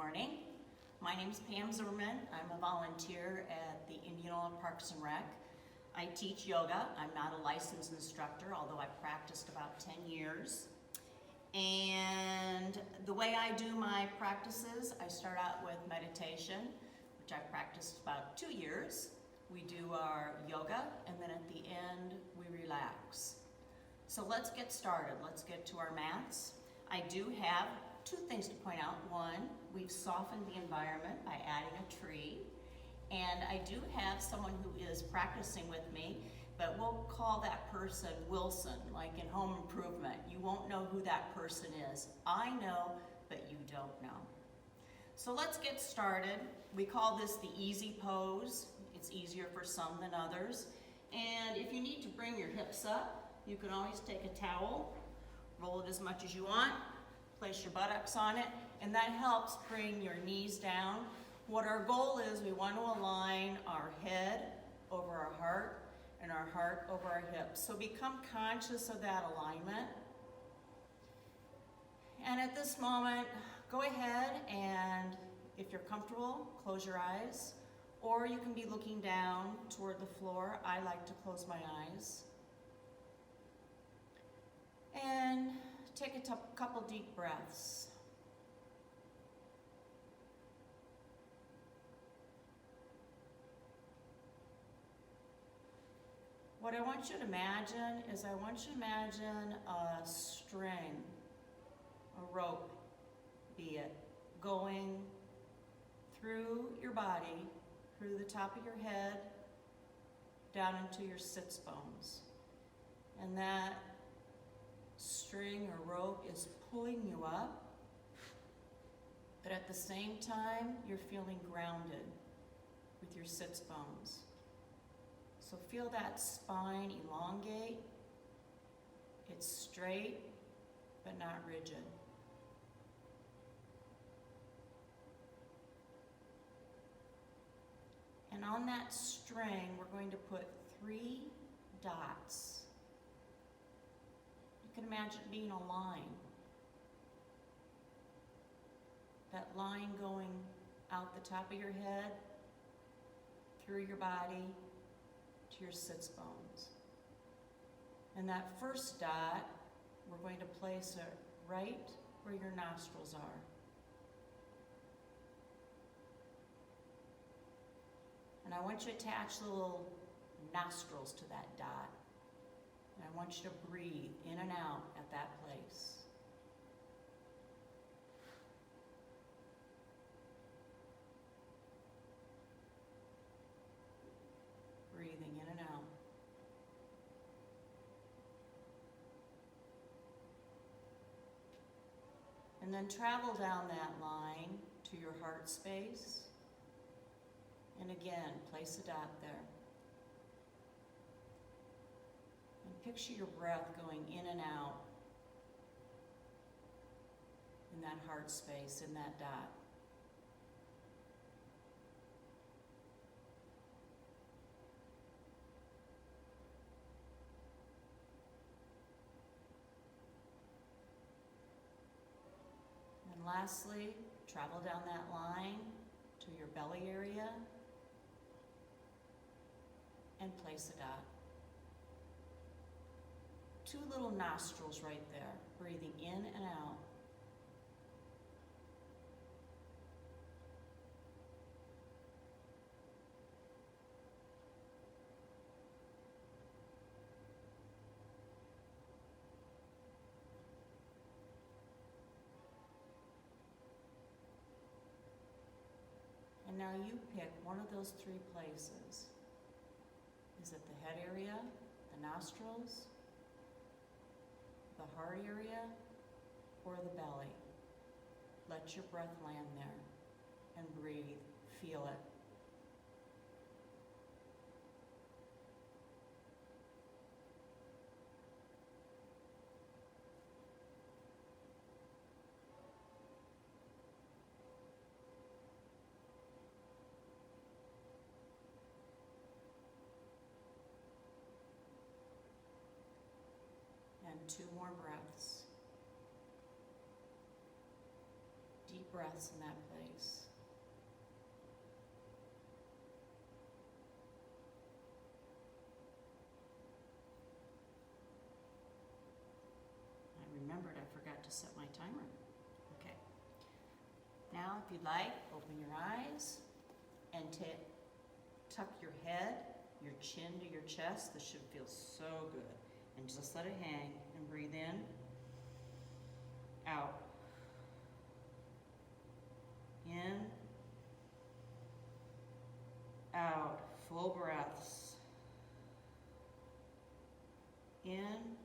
morning. My name is Pam Zimmerman. I'm a volunteer at the Indianola Parks and Rec. I teach yoga. I'm not a licensed instructor, although I've practiced about 10 years. And the way I do my practices, I start out with meditation, which I've practiced about 2 years. We do our yoga, and then at the end, we relax. So let's get started. Let's get to our mats. I do have two things to point out. One, we've softened the environment by adding a tree. And I do have someone who is practicing with me, but we'll call that person Wilson, like in Home Improvement. You won't know who that person is. I know, but you don't know. So let's get started. We call this the easy pose. It's easier for some than others. And if you need to bring your hips up, you can always take a towel, roll it as much as you want, place your buttocks on it, and that helps bring your knees down. What our goal is, we want to align our head over our heart and our heart over our hips. So become conscious of that alignment. And at this moment, go ahead and, if you're comfortable, close your eyes, or you can be looking down toward the floor. I like to close my eyes. And take a couple deep breaths. What I want you to imagine is I want you to imagine a string, a rope, be it, going through your body, through the top of your head, down into your sits bones. And that string or rope is pulling you up, but at the same time, you're feeling grounded with your sits bones. So feel that spine elongate. It's straight, but not rigid. And on that string, we're going to put 3 dots. You can imagine it being a line. That line going out the top of your head, through your body, to your sits bones. And that first dot, we're going to place it right where your nostrils are. And I want you to attach little nostrils to that dot. And I want you to breathe in and out at that place. Breathing in and out. And then travel down that line to your heart space. And again, place a dot there. And picture your breath going in and out in that heart space, in that dot. And lastly, travel down that line to your belly area and place a dot. 2 little nostrils right there, breathing in and out. And now you pick one of those 3 places. Is it the head area, the nostrils, the heart area, or the belly? Let your breath land there and breathe. Feel it. And 2 more breaths. Deep breaths in that place. I remembered I forgot to set my timer. Okay. Now, if you'd like, open your eyes and tuck your head, your chin to your chest. This should feel so good. And just let it hang and breathe in, out, in, out, full breaths, in,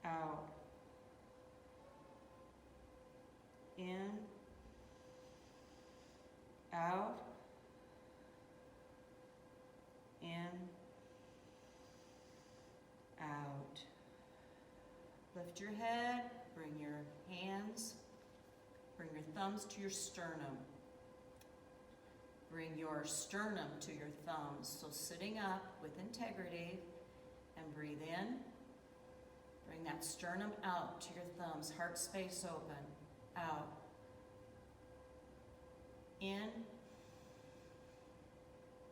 out, in, out, in, out. Lift your head, bring your hands, bring your thumbs to your sternum. Bring your sternum to your thumbs. So sitting up with integrity and breathe in. Bring that sternum out to your thumbs, heart space open, out, in,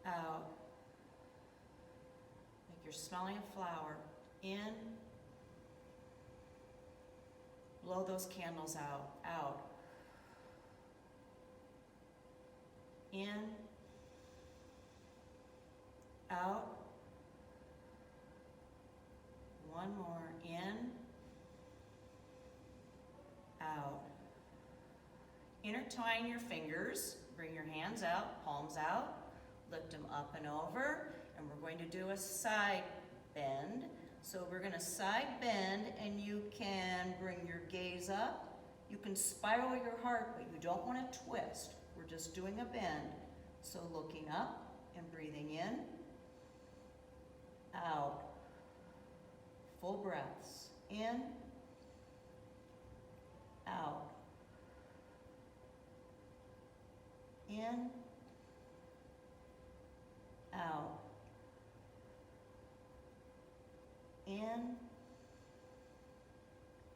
out. Like you're smelling a flower, in, blow those candles out, out, in, out, one more, in, out. Intertwine your fingers, bring your hands out, palms out, lift them up and over, and we're going to do a side bend. So we're gonna side bend, and you can bring your gaze up. You can spiral your heart, but you don't wanna twist. We're just doing a bend. So looking up and breathing in, out. Full breaths, in, out, in, out, in,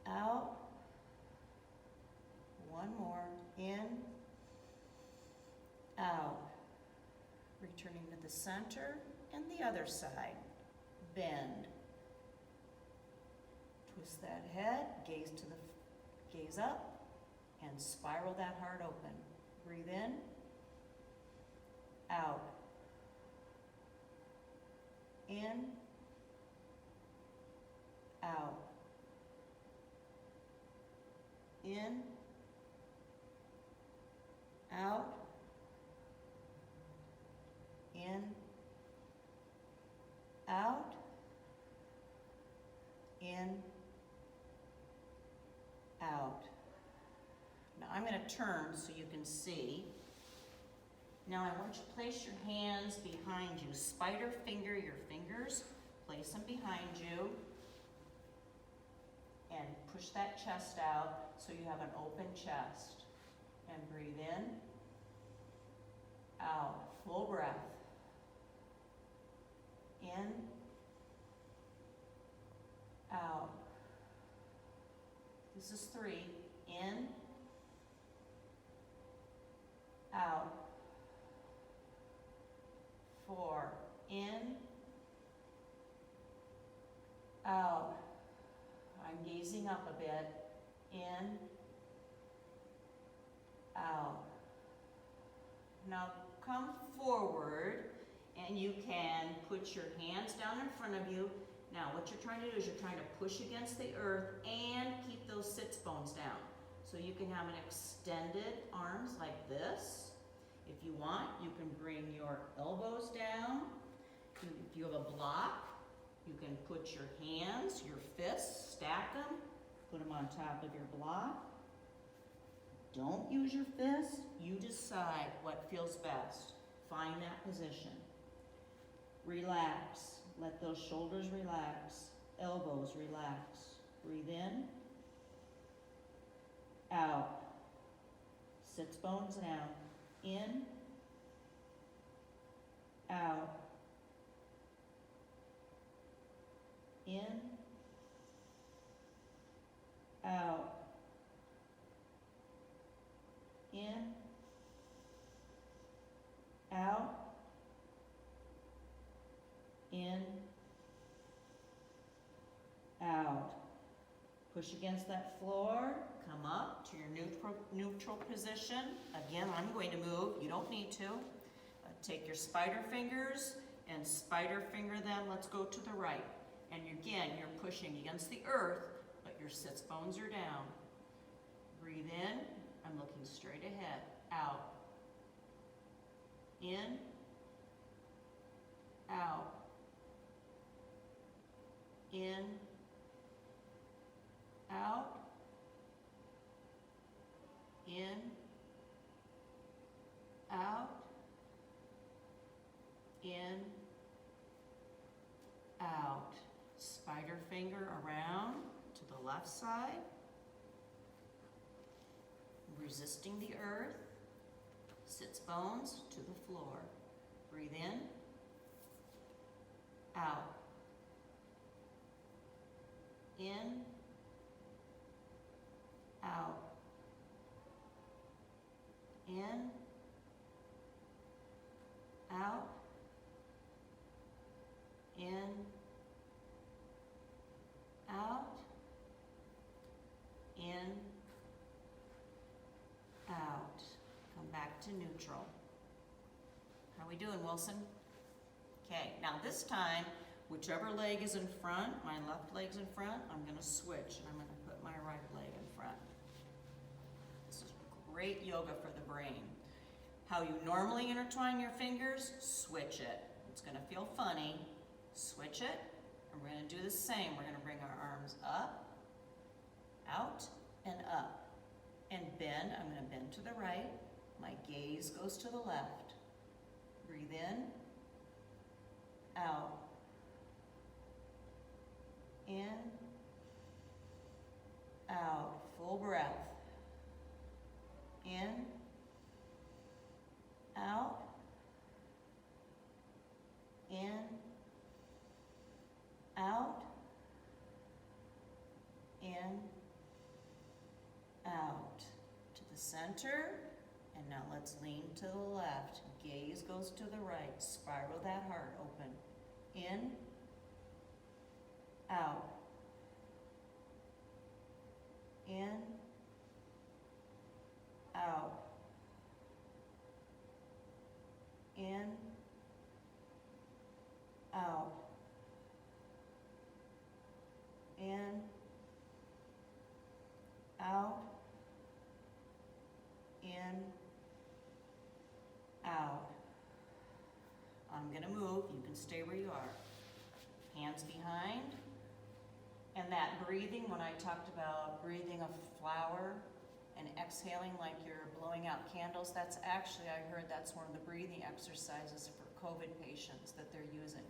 out, one more, in, out, returning to the center and the other side, bend. Twist that head, gaze up, and spiral that heart open. Breathe in, out, in, out, in, out, in, out, in, out. Now I'm going to turn so you can see. Now I want you to place your hands behind you. Spider finger your fingers, place them behind you, and push that chest out so you have an open chest. And breathe in, out, full breath. In, out. This is 3. In, out. 4. In, out. I'm gazing up a bit. In, out. Now come forward, and you can put your hands down in front of you. Now what you're trying to do is you're trying to push against the earth and keep those sits bones down. So you can have an extended arms like this. If you want, you can bring your elbows down. If you have a block, you can put your hands, your fists, stack them, put them on top of your block. Don't use your fists. You decide what feels best. Find that position. Relax. Let those shoulders relax. Elbows relax. Breathe in. Out. Sits bones down. In. Out. In. Out. out, in, out. Push against that floor, come up to your neutral position. Again, I'm going to move, you don't need to. Take your spider fingers and spider finger them, let's go to the right. And again, you're pushing against the earth, but your sits bones are down. Breathe in, I'm looking straight ahead, out, in, out, in, out, in, out, in, out. Spider finger around to the left side, resisting the earth, sits bones to the floor. Breathe in, out, in, out, in, out, in, out, in, out. Come back to neutral. How are we doing, Wilson? Okay, now this time, whichever leg is in front, my left leg's in front, I'm gonna switch and I'm gonna put my right leg in front. This is great yoga for the brain. How you normally intertwine your fingers, switch it. It's gonna feel funny, switch it, and we're gonna do the same. We're gonna bring our arms up, out, and up. And bend, I'm gonna bend to the right. My gaze goes to the left. Breathe in, out, in, out, full breath. In, out, in, out, in, out. To the center, and now let's lean to the left. Gaze goes to the right. Spiral that heart open. In, out, in, out, in, out, in, out, in, out. I'm gonna move, you can stay where you are. Hands behind. And that breathing, when I talked about breathing a flower and exhaling like you're blowing out candles, that's actually, I heard that's one of the breathing exercises for COVID patients that they're using.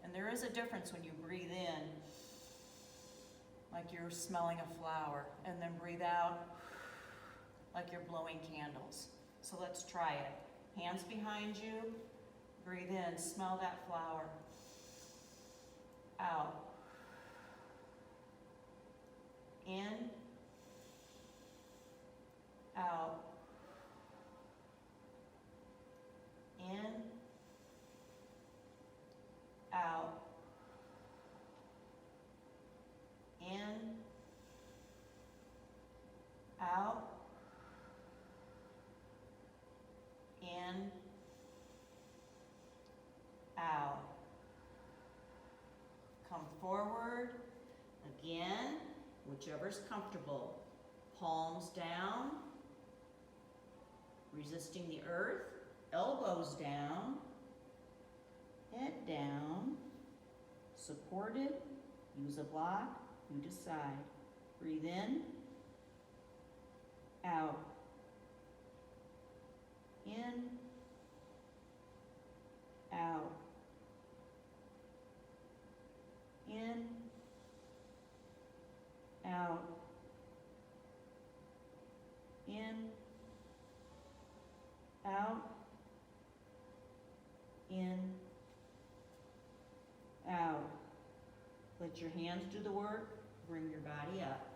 And there is a difference when you breathe in like you're smelling a flower, and then breathe out like you're blowing candles. So let's try it. Hands behind you, breathe in, smell that flower. Out. In. Out. In. Out. In. Out. In. Out. Come forward. Again, whichever's comfortable. Palms down. Resisting the earth. Elbows down. Head down. Supported. Use a block. You decide. Breathe in. Out. In. Out. In. Out. In. Out. In. Out. Let your hands do the work. Bring your body up.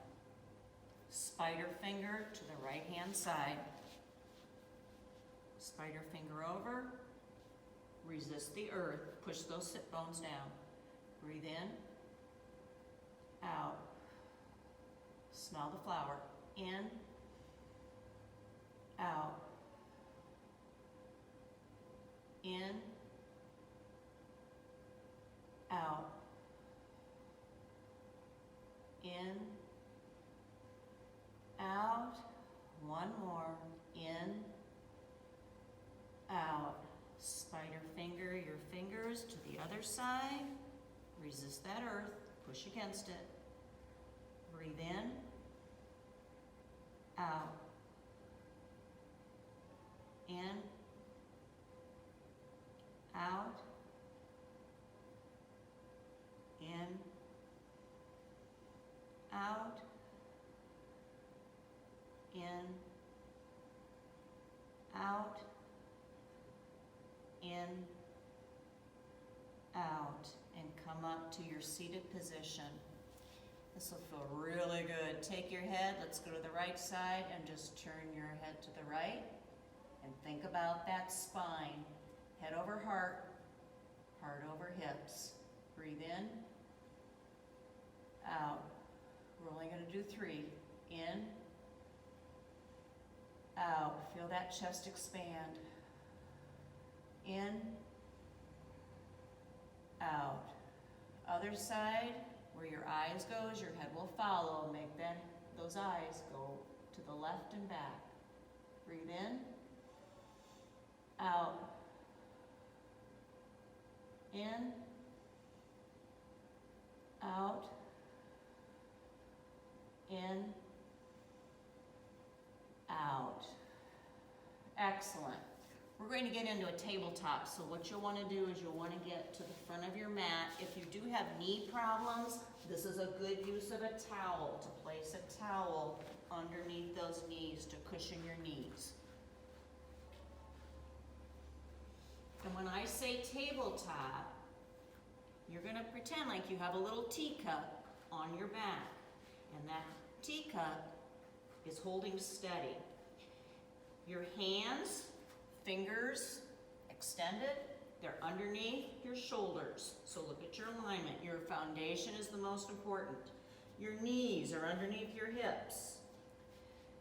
Spider finger to the right hand side. Spider finger over. Resist the earth. Push those sit bones down. Breathe in. Out. Smell the flower. In. Out. In. Out. In. Out. One more. In. Out. Spider finger your fingers to the other side. Resist that earth. Push against it. Breathe in. Out. In. Out. In. Out. In. Out. In. Out. And come up to your seated position. This will feel really good. Take your head, let's go to the right side and just turn your head to the right. And think about that spine. Head over heart, heart over hips. Breathe in, out. We're only going to do 3. In, out. Feel that chest expand. In, out. Other side, where your eyes goes, your head will follow. Make those eyes go to the left and back. Breathe in, out. In, out. In, out. Excellent. We're going to get into a tabletop, so what you'll want to do is you'll want to get to the front of your mat. If you do have knee problems, this is a good use of a towel, to place a towel underneath those knees to cushion your knees. And when I say tabletop, you're going to pretend like you have a little teacup on your back, and that teacup is holding steady. Your hands, fingers extended, they're underneath your shoulders. So look at your alignment. Your foundation is the most important. Your knees are underneath your hips.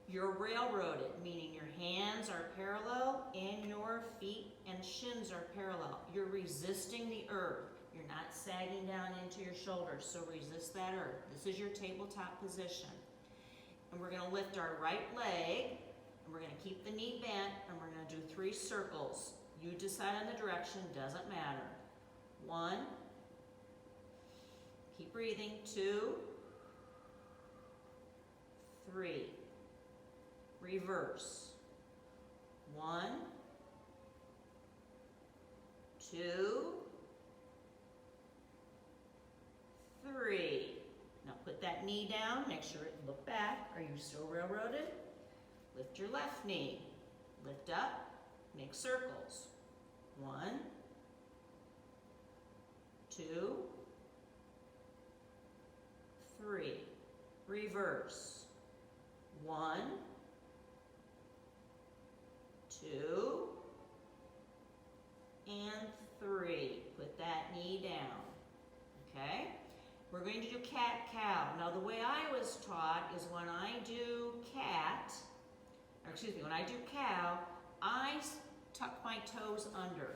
You're railroaded, meaning your hands are parallel and your feet and shins are parallel. You're resisting the earth. You're not sagging down into your shoulders, so resist that earth. This is your tabletop position. And we're going to lift our right leg, and we're going to keep the knee bent, and we're going to do 3 circles. You decide on the direction, doesn't matter. 1, keep breathing, 2, 3. Reverse. 1, 2, 3. Now put that knee down, make sure it look back. Are you still railroaded? Lift your left knee. Lift up, make circles. 1, 2, 3. Reverse. 1, 2, and 3. Put that knee down. Okay? We're going to do cat-cow. Now the way I was taught is when I do when I do cow, I tuck my toes under.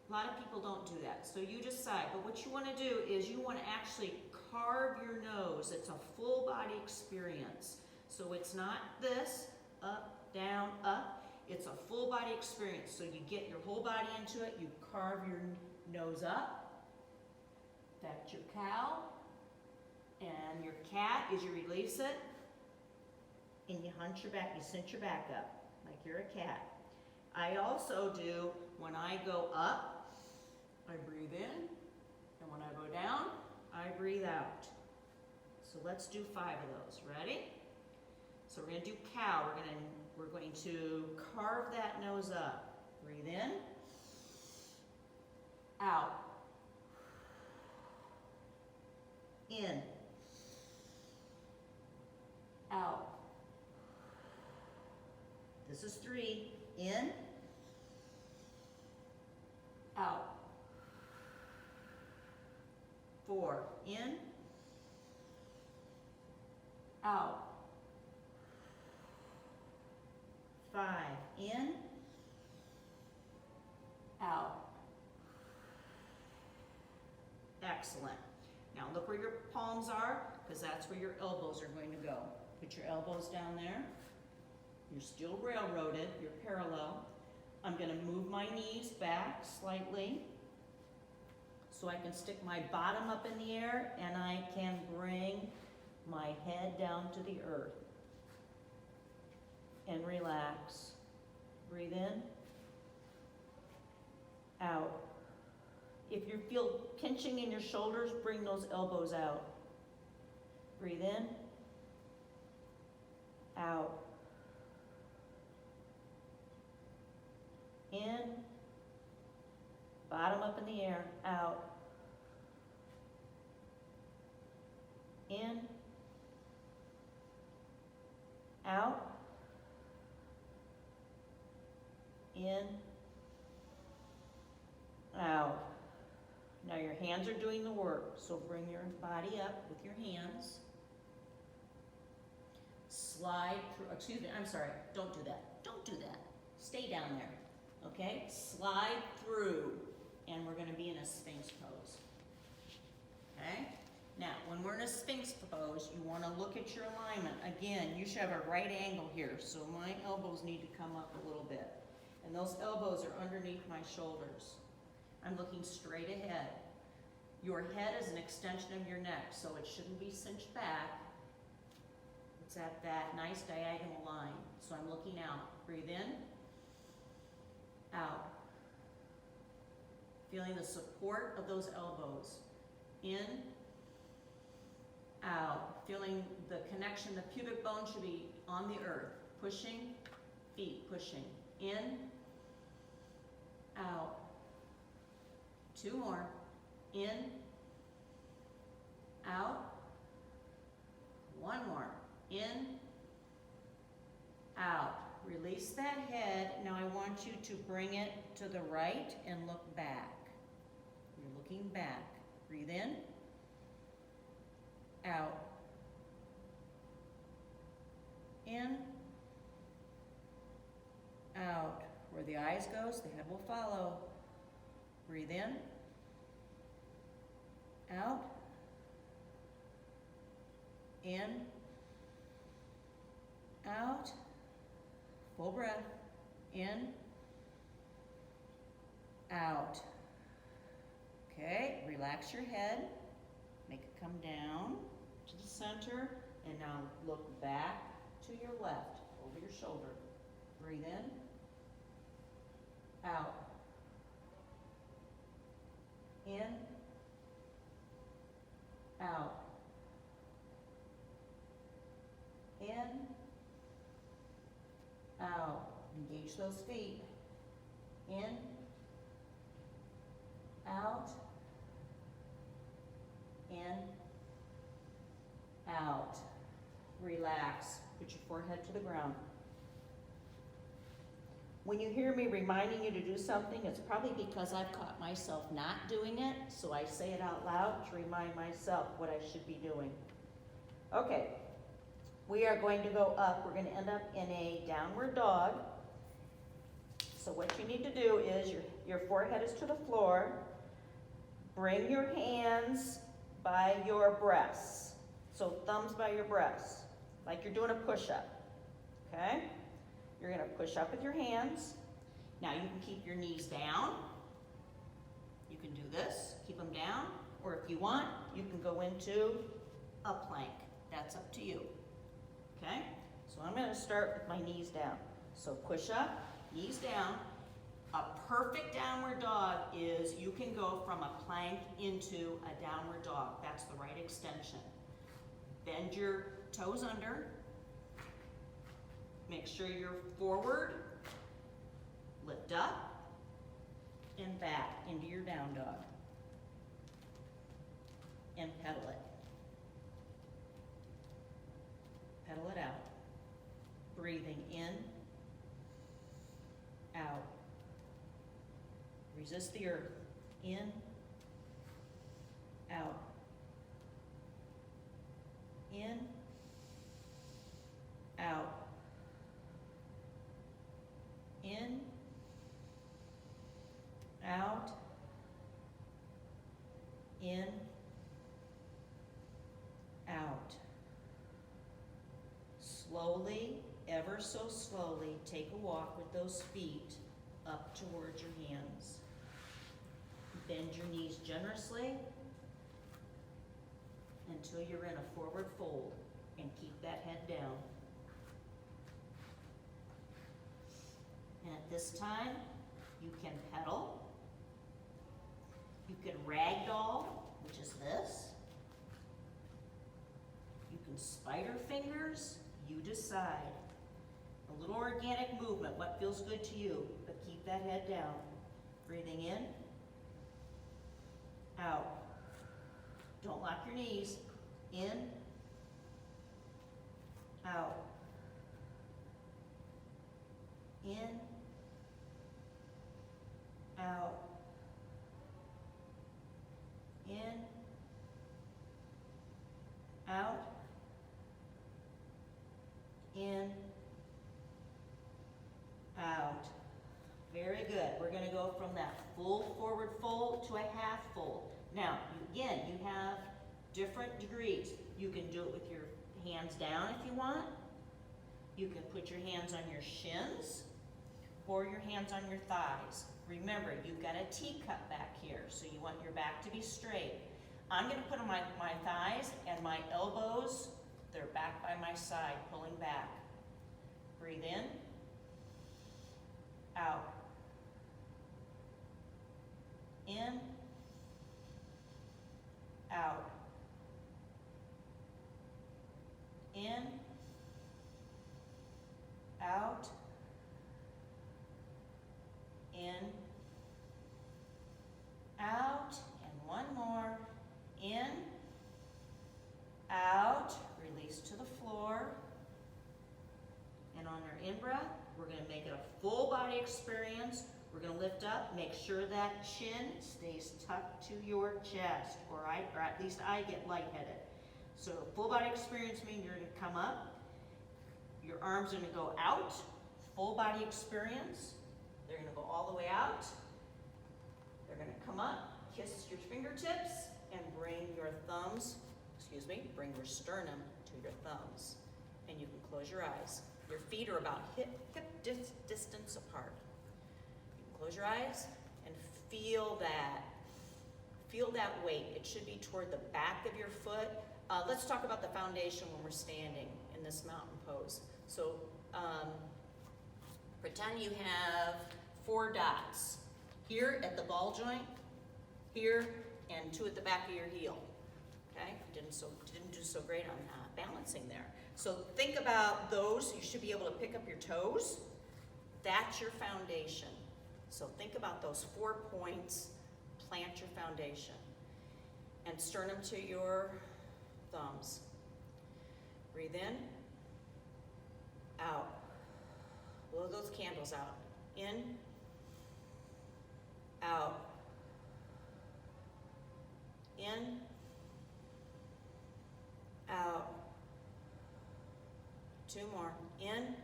A lot of people don't do that, so you decide. But what you want to do is you want to actually carve your nose. It's a full body experience. So it's not this, up, down, up. It's a full body experience. So you get your whole body into it, you carve your nose up. That's your cow. And your cat is you release it, and you hunch your back, you cinch your back up, like you're a cat. I also do, when I go up, I breathe in, and when I go down, I breathe out. So let's do 5 of those. Ready? So we're going to do cow. We're going to carve that nose up. Breathe in, out, in, out. This is 3. In, out. 4, in, out. 5, in, out. Excellent. Now look where your palms are, because that's where your elbows are going to go. Put your elbows down there. You're still railroaded, you're parallel. I'm going to move my knees back slightly so I can stick my bottom up in the air and I can bring my head down to the earth. And relax. Breathe in, out. If you feel pinching in your shoulders, bring those elbows out. Breathe in, out. In, bottom up in the air, out. In, out. In, out. Now your hands are doing the work, so bring your body up with your hands. Slide through, excuse me, I'm sorry, don't do that. Don't do that. Stay down there, okay? Slide through, and we're gonna be in a Sphinx pose, okay? Now, when we're in a Sphinx pose, you wanna look at your alignment. Again, you should have a right angle here, so my elbows need to come up a little bit. And those elbows are underneath my shoulders. I'm looking straight ahead. Your head is an extension of your neck, so it shouldn't be cinched back. It's at that nice diagonal line. So I'm looking out. Breathe in, out. Feeling the support of those elbows. In, out. Feeling the connection, the pubic bone should be on the earth. Pushing, feet pushing. In, out. 2 more. In, out. 1 more. In, out. Release that head. Now I want you to bring it to the right and look back. You're looking back. Breathe in, out. In, out. Where the eyes goes, the head will follow. Breathe in, out, in, out, full breath, in, out. Okay, relax your head, make it come down to the center, and now look back to your left, over your shoulder. Breathe in, out. In, out. In, out. Engage those feet. In, out. In, out. Relax. Put your forehead to the ground. When you hear me reminding you to do something, it's probably because I've caught myself not doing it, so I say it out loud to remind myself what I should be doing. Okay, we are going to go up. We're going to end up in a downward dog. So what you need to do is your forehead is to the floor. Bring your hands by your breasts. So thumbs by your breasts, like you're doing a push-up, okay? You're gonna push up with your hands. Now you can keep your knees down. You can do this, keep them down, or if you want, you can go into a plank. That's up to you, okay? So I'm gonna start with my knees down. So push up, knees down. A perfect downward dog is you can go from a plank into a downward dog. That's the right extension. Bend your toes under. Make sure you're forward, lift up, and back into your down dog. And pedal it. Pedal it out. Breathing in, out. Resist the earth. In, out. In, out. In, out. In, out. Slowly, ever so slowly, take a walk with those feet up towards your hands. Bend your knees generously until you're in a forward fold, and keep that head down. And at this time, you can pedal, you can ragdoll, which is this. You can spider fingers, you decide. A little organic movement, what feels good to you, but keep that head down. Breathing in, out. Don't lock your knees. In, out. In, out. In, out. In, out. Very good. We're going to go from that full forward fold to a half fold. Now, again, you have different degrees. You can do it with your hands down if you want. You can put your hands on your shins or your hands on your thighs. Remember, you've got a teacup back here, so you want your back to be straight. I'm going to put on my thighs and my elbows, they're back by my side, pulling back. Breathe in, out. In, out. In, out. In, out. And one more. In, out. Release to the floor. And on our in-breath, we're going to make it a full body experience. We're going to lift up, make sure that chin stays tucked to your chest, or at least I get lightheaded. So full body experience means you're going to come up, your arms are going to go out, full body experience. They're going to go all the way out. They're going to come up, kiss your fingertips, and bring your thumbs, bring your sternum to your thumbs. And you can close your eyes. Your feet are about hip distance apart. Close your eyes and feel that weight. It should be toward the back of your foot. Let's talk about the foundation when we're standing in this mountain pose. So pretend you have 4 dots. Here at the ball joint, here, and 2 at the back of your heel. Okay? Didn't do so great on balancing there. So think about those. You should be able to pick up your toes. That's your foundation. So think about those 4 points, plant your foundation, and sternum to your thumbs. Breathe in, out. Blow those candles out. In, out. In, out. 2 more. In,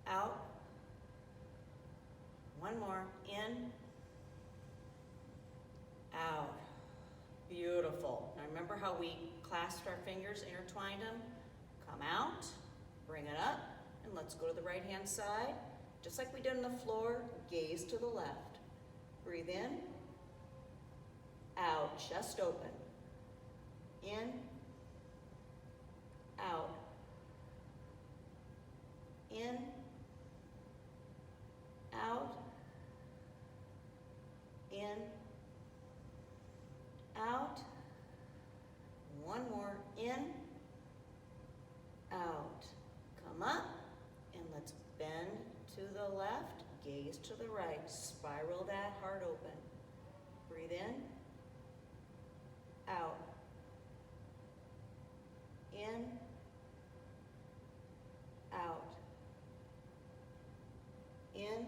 out. 1 more. In, out. Beautiful. Now remember how we clasped our fingers, intertwined them? Come out, bring it up, and let's go to the right-hand side. Just like we did on the floor, gaze to the left. Breathe in, out, chest open. In, out. In, out. In, out. 1 more. In, out. Come up, and let's bend to the left, gaze to the right. Spiral that heart open. Breathe in, out. In, out. In,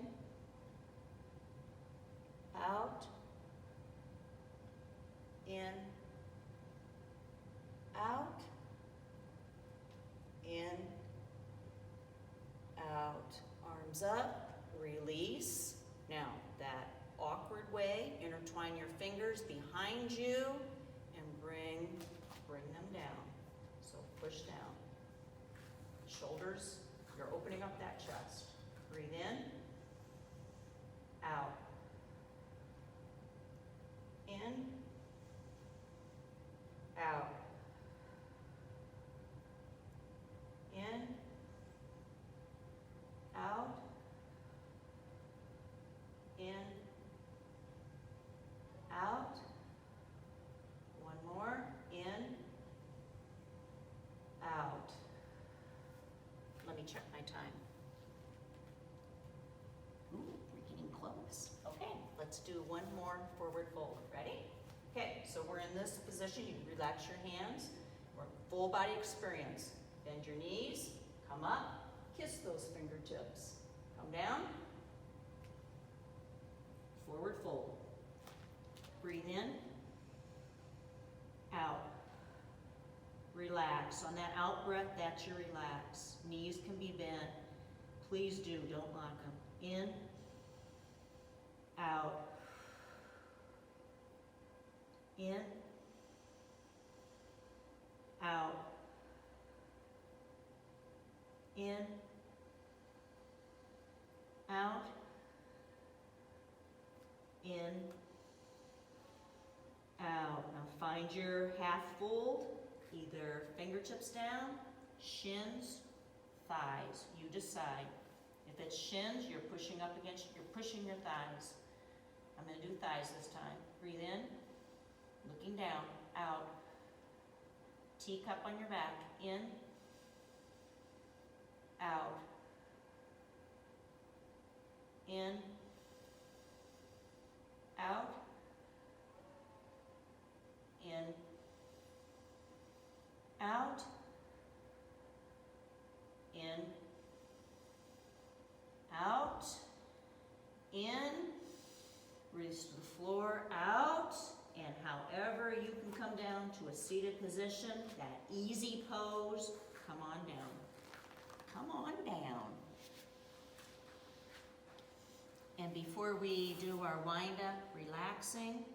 Arms up, release. Now, that awkward way, intertwine your fingers behind you and bring them down. So push down. Shoulders, you're opening up that chest. Breathe in, out, in, out, in, out, in, out. One more, in, out. Let me check my time. Ooh, we're getting close. Okay, let's do one more forward fold. Ready? Okay, so we're in this position. You relax your hands. We're full body experience. Bend your knees, come up, kiss those fingertips. Come down, forward fold. Breathe in, out. Relax. On that out breath, that's your relax. Knees can be bent. Please do, don't lock them. In, out, in, out, in, out, in, out. Now find your half fold, either fingertips down, shins, thighs. You decide. If it's shins, you're pushing your thighs. I'm going to do thighs this time. Breathe in, looking down, out. Teacup on your back, in, out, in, out, in, out, in, out, in, release to the floor, out, and however you can come down to a seated position, that easy pose, come on down. Come on down. And before we do our wind up, relaxing,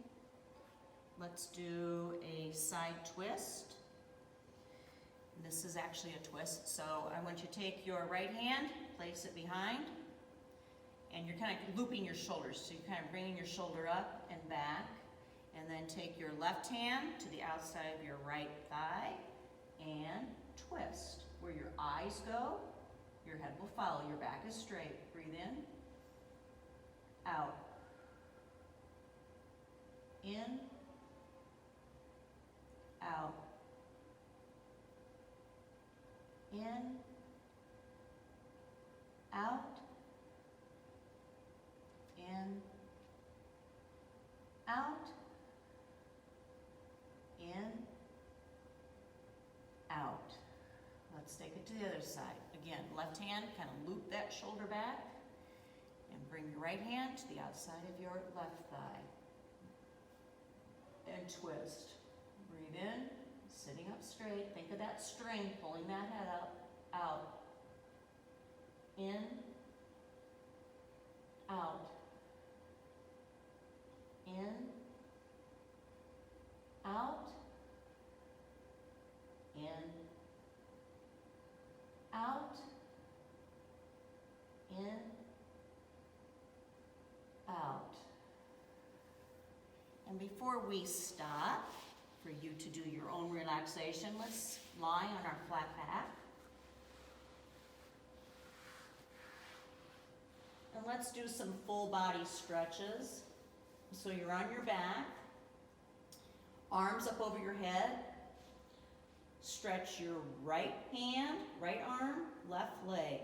let's do a side twist. This is actually a twist, so I want you to take your right hand, place it behind, and you're kind of looping your shoulders. So you're kind of bringing your shoulder up and back, and then take your left hand to the outside of your right thigh and twist. Where your eyes go, your head will follow. Your back is straight. Breathe in, out, in, out, in, out, in, out, in, out. Let's take it to the other side. Again, left hand, kind of loop that shoulder back, and bring your right hand to the outside of your left thigh. And twist. Breathe in, sitting up straight. Think of that string, pulling that head up, out, in, out, in, out, in, out, in, out. And before we stop, for you to do your own relaxation, let's lie on our flat back. And let's do some full body stretches. So you're on your back, arms up over your head. Stretch your right hand, right arm, left leg.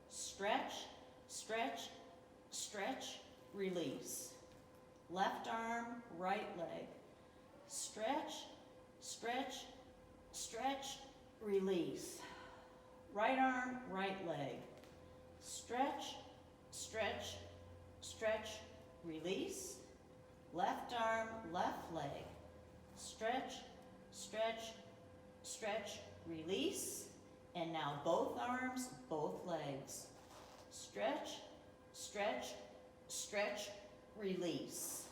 Stretch, stretch, stretch, release. Left arm, right leg. Stretch, stretch, stretch, release. Right arm, right leg. Stretch, stretch, stretch, release. Left arm, left leg. Stretch, stretch, stretch, release. And now both arms, both legs. Stretch, release.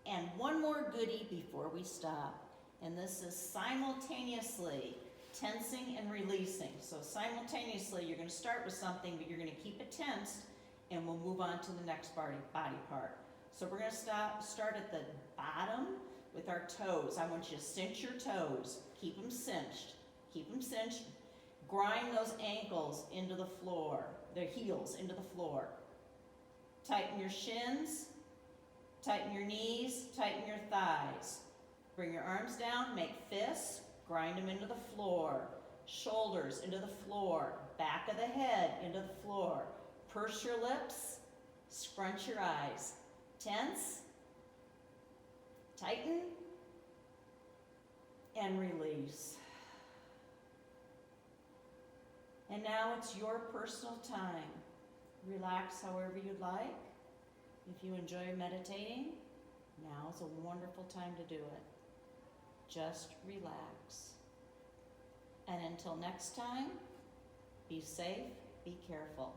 And one more goodie before we stop. And this is simultaneously tensing and releasing. So simultaneously, you're going to start with something, but you're going to keep it tensed, and we'll move on to the next body part. So we're going to start at the bottom with our toes. I want you to cinch your toes. Keep them cinched. Keep them cinched. Grind those ankles into the floor, their heels into the floor. Tighten your shins, tighten your knees, tighten your thighs. Bring your arms down, make fists, grind them into the floor. Shoulders into the floor, back of the head into the floor. Purse your lips, scrunch your eyes. Tense, tighten, and release. And now it's your personal time. Relax however you'd like. If you enjoy meditating, now is a wonderful time to do it. Just relax. And until next time, be safe, be careful.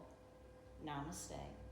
Namaste.